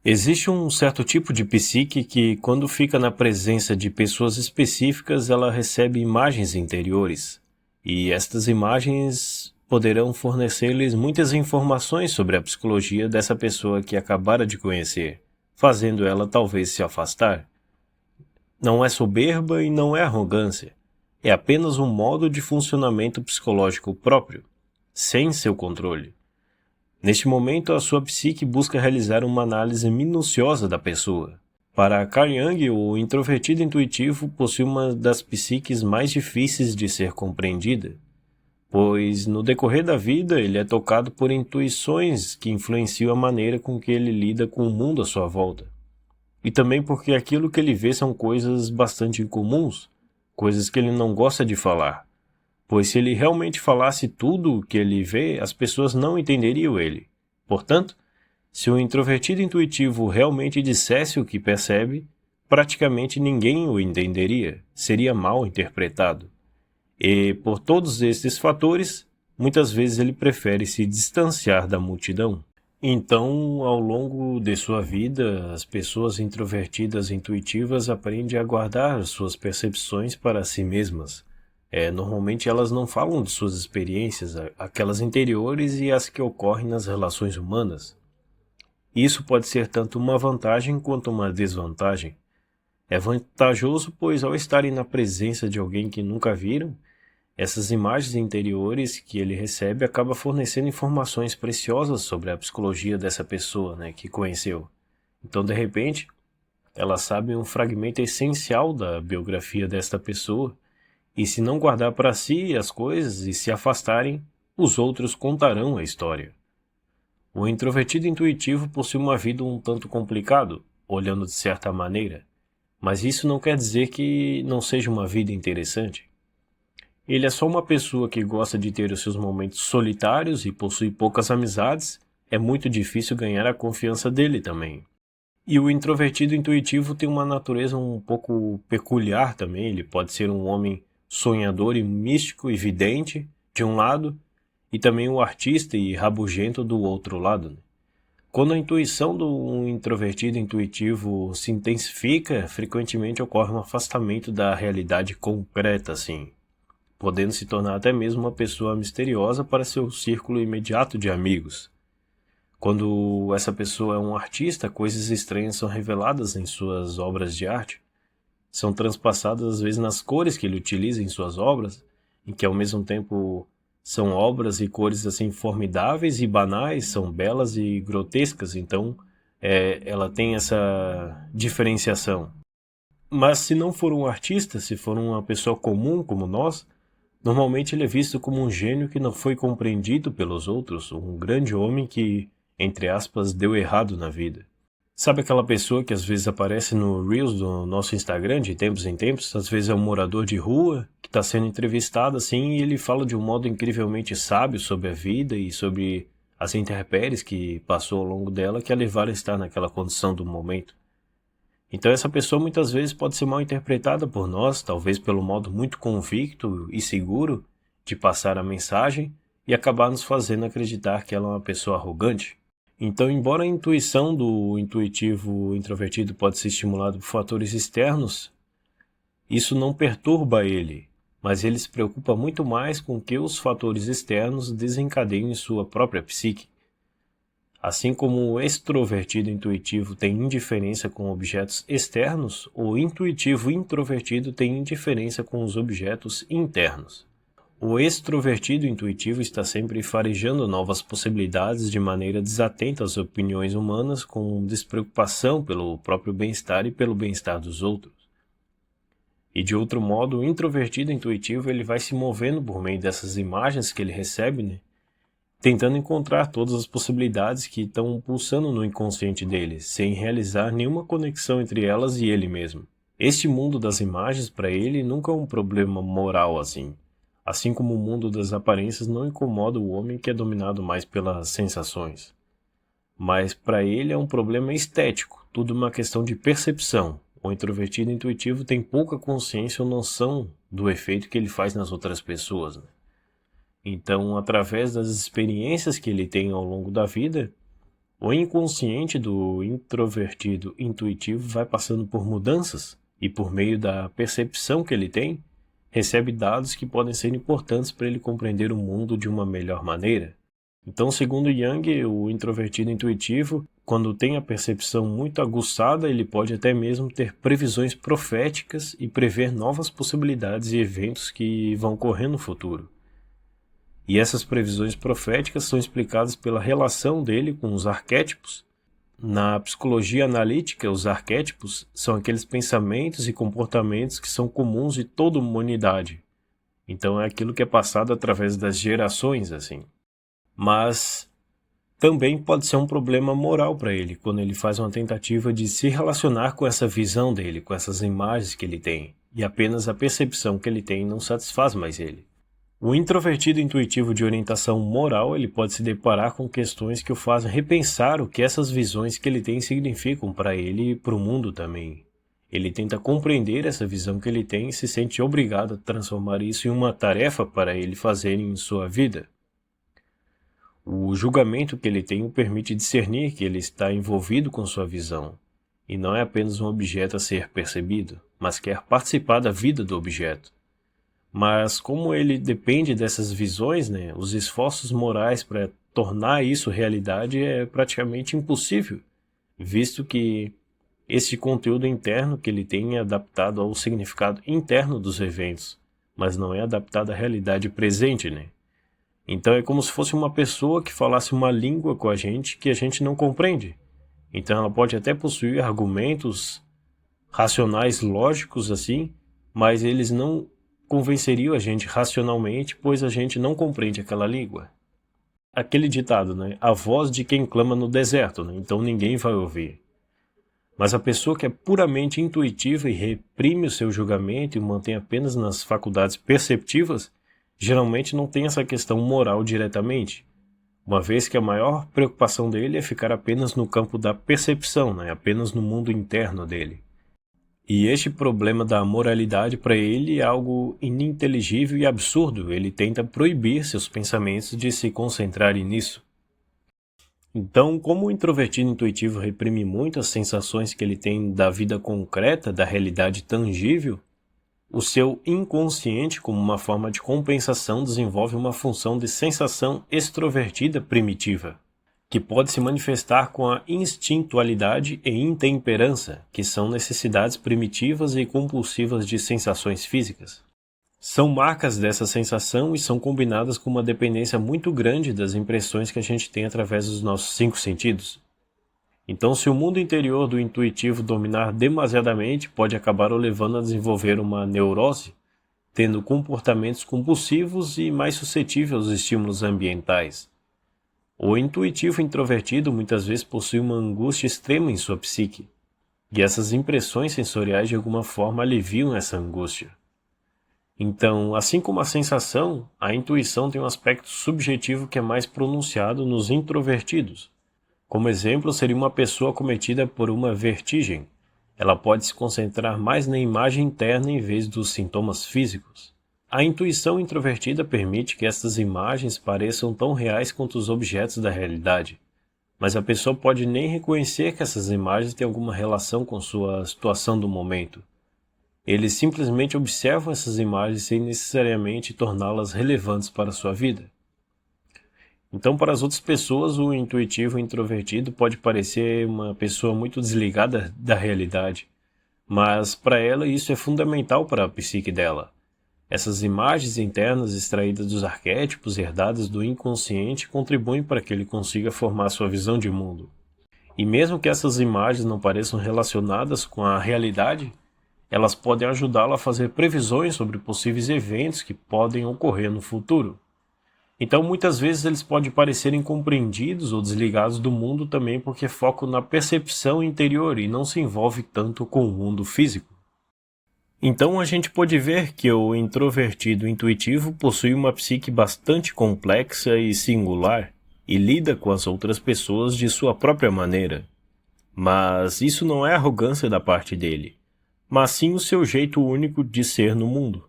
Existe um certo tipo de psique que, quando fica na presença de pessoas específicas, ela recebe imagens interiores, e estas imagens poderão fornecer-lhes muitas informações sobre a psicologia dessa pessoa que acabara de conhecer, fazendo ela talvez se afastar. Não é soberba e não é arrogância, é apenas um modo de funcionamento psicológico próprio, sem seu controle. Neste momento, a sua psique busca realizar uma análise minuciosa da pessoa. Para Carl Jung, o introvertido intuitivo possui uma das psiques mais difíceis de ser compreendida, pois no decorrer da vida ele é tocado por intuições que influenciam a maneira com que ele lida com o mundo à sua volta. E também porque aquilo que ele vê são coisas bastante incomuns, coisas que ele não gosta de falar. Pois se ele realmente falasse tudo o que ele vê, as pessoas não entenderiam ele. Portanto, se o introvertido intuitivo realmente dissesse o que percebe, praticamente ninguém o entenderia, seria mal interpretado. E, por todos estes fatores, muitas vezes ele prefere se distanciar da multidão. Então, ao longo de sua vida, as pessoas introvertidas intuitivas aprendem a guardar suas percepções para si mesmas. Normalmente elas não falam de suas experiências, aquelas interiores e as que ocorrem nas relações humanas. Isso pode ser tanto uma vantagem quanto uma desvantagem. É vantajoso, pois ao estarem na presença de alguém que nunca viram, essas imagens interiores que ele recebe acabam fornecendo informações preciosas sobre a psicologia dessa pessoa, que conheceu. Então, de repente, elas sabem um fragmento essencial da biografia desta pessoa, e se não guardar para si as coisas e se afastarem, os outros contarão a história. O introvertido intuitivo possui uma vida um tanto complicado, olhando de certa maneira, mas isso não quer dizer que não seja uma vida interessante. Ele é só uma pessoa que gosta de ter os seus momentos solitários e possui poucas amizades, é muito difícil ganhar a confiança dele também. E o introvertido intuitivo tem uma natureza um pouco peculiar também, ele pode ser um homem sonhador e místico e vidente, de um lado, e também o artista e rabugento do outro lado. Quando a intuição do introvertido intuitivo se intensifica, frequentemente ocorre um afastamento da realidade concreta, assim, podendo se tornar até mesmo uma pessoa misteriosa para seu círculo imediato de amigos. Quando essa pessoa é um artista, coisas estranhas são reveladas em suas obras de arte. São transpassadas às vezes nas cores que ele utiliza em suas obras, em que ao mesmo tempo são obras e cores assim formidáveis e banais, são belas e grotescas, então ela tem essa diferenciação. Mas se não for um artista, se for uma pessoa comum como nós, normalmente ele é visto como um gênio que não foi compreendido pelos outros, um grande homem que, entre aspas, deu errado na vida. Sabe aquela pessoa que às vezes aparece no Reels do nosso Instagram de tempos em tempos? Às vezes é um morador de rua que está sendo entrevistado assim e ele fala de um modo incrivelmente sábio sobre a vida e sobre as intempéries que passou ao longo dela que a levaram a estar naquela condição do momento. Então essa pessoa muitas vezes pode ser mal interpretada por nós, talvez pelo modo muito convicto e seguro de passar a mensagem e acabar nos fazendo acreditar que ela é uma pessoa arrogante. Então, embora a intuição do intuitivo introvertido pode ser estimulada por fatores externos, isso não perturba ele, mas ele se preocupa muito mais com que os fatores externos desencadeiem em sua própria psique. Assim como o extrovertido intuitivo tem indiferença com objetos externos, o intuitivo introvertido tem indiferença com os objetos internos. O extrovertido intuitivo está sempre farejando novas possibilidades de maneira desatenta às opiniões humanas, com despreocupação pelo próprio bem-estar e pelo bem-estar dos outros. E de outro modo, o introvertido intuitivo ele vai se movendo por meio dessas imagens que ele recebe, tentando encontrar todas as possibilidades que estão pulsando no inconsciente dele, sem realizar nenhuma conexão entre elas e ele mesmo. Este mundo das imagens, para ele, nunca é um problema moral assim como o mundo das aparências não incomoda o homem que é dominado mais pelas sensações. Mas para ele é um problema estético, tudo uma questão de percepção. O introvertido intuitivo tem pouca consciência ou noção do efeito que ele faz nas outras pessoas. Então, através das experiências que ele tem ao longo da vida, O inconsciente do introvertido intuitivo vai passando por mudanças e, por meio da percepção que ele tem, recebe dados que podem ser importantes para ele compreender o mundo de uma melhor maneira. Então, segundo Jung, o introvertido intuitivo, quando tem a percepção muito aguçada, ele pode até mesmo ter previsões proféticas e prever novas possibilidades e eventos que vão ocorrer no futuro. E essas previsões proféticas são explicadas pela relação dele com os arquétipos. Na psicologia analítica, os arquétipos são aqueles pensamentos e comportamentos que são comuns de toda a humanidade. Então é aquilo que é passado através das gerações, assim. Mas também pode ser um problema moral para ele, quando ele faz uma tentativa de se relacionar com essa visão dele, com essas imagens que ele tem, e apenas a percepção que ele tem não satisfaz mais ele. O introvertido intuitivo de orientação moral, ele pode se deparar com questões que o fazem repensar o que essas visões que ele tem significam para ele e para o mundo também. Ele tenta compreender essa visão que ele tem e se sente obrigado a transformar isso em uma tarefa para ele fazer em sua vida. O julgamento que ele tem o permite discernir que ele está envolvido com sua visão, e não é apenas um objeto a ser percebido, mas quer participar da vida do objeto. Mas como ele depende dessas visões, os esforços morais para tornar isso realidade é praticamente impossível, visto que esse conteúdo interno que ele tem é adaptado ao significado interno dos eventos, mas não é adaptado à realidade presente, Então é como se fosse uma pessoa que falasse uma língua com a gente que a gente não compreende. Então ela pode até possuir argumentos racionais lógicos assim, mas eles não convenceriam a gente racionalmente, pois a gente não compreende aquela língua. Aquele ditado, a voz de quem clama no deserto, então ninguém vai ouvir. Mas a pessoa que é puramente intuitiva e reprime o seu julgamento e mantém apenas nas faculdades perceptivas, geralmente não tem essa questão moral diretamente, uma vez que a maior preocupação dele é ficar apenas no campo da percepção, apenas no mundo interno dele. E este problema da moralidade para ele é algo ininteligível e absurdo, ele tenta proibir seus pensamentos de se concentrarem nisso. Então, como o introvertido intuitivo reprime muito as sensações que ele tem da vida concreta, da realidade tangível, o seu inconsciente, como uma forma de compensação, desenvolve uma função de sensação extrovertida primitiva, que pode se manifestar com a instintualidade e intemperança, que são necessidades primitivas e compulsivas de sensações físicas. São marcas dessa sensação e são combinadas com uma dependência muito grande das impressões que a gente tem através dos nossos 5 sentidos. Então, se o mundo interior do intuitivo dominar demasiadamente, pode acabar o levando a desenvolver uma neurose, tendo comportamentos compulsivos e mais suscetível aos estímulos ambientais. O intuitivo introvertido muitas vezes possui uma angústia extrema em sua psique, e essas impressões sensoriais de alguma forma aliviam essa angústia. Então, assim como a sensação, a intuição tem um aspecto subjetivo que é mais pronunciado nos introvertidos. Como exemplo, seria uma pessoa acometida por uma vertigem. Ela pode se concentrar mais na imagem interna em vez dos sintomas físicos. A intuição introvertida permite que estas imagens pareçam tão reais quanto os objetos da realidade, mas a pessoa pode nem reconhecer que essas imagens têm alguma relação com sua situação do momento. Eles simplesmente observam essas imagens sem necessariamente torná-las relevantes para a sua vida. Então, para as outras pessoas, o intuitivo introvertido pode parecer uma pessoa muito desligada da realidade, mas para ela isso é fundamental para a psique dela. Essas imagens internas extraídas dos arquétipos herdadas do inconsciente contribuem para que ele consiga formar sua visão de mundo. E mesmo que essas imagens não pareçam relacionadas com a realidade, elas podem ajudá-lo a fazer previsões sobre possíveis eventos que podem ocorrer no futuro. Então, muitas vezes eles podem parecer incompreendidos ou desligados do mundo também porque focam na percepção interior e não se envolve tanto com o mundo físico. Então, a gente pode ver que o introvertido intuitivo possui uma psique bastante complexa e singular e lida com as outras pessoas de sua própria maneira. Mas isso não é arrogância da parte dele, mas sim o seu jeito único de ser no mundo.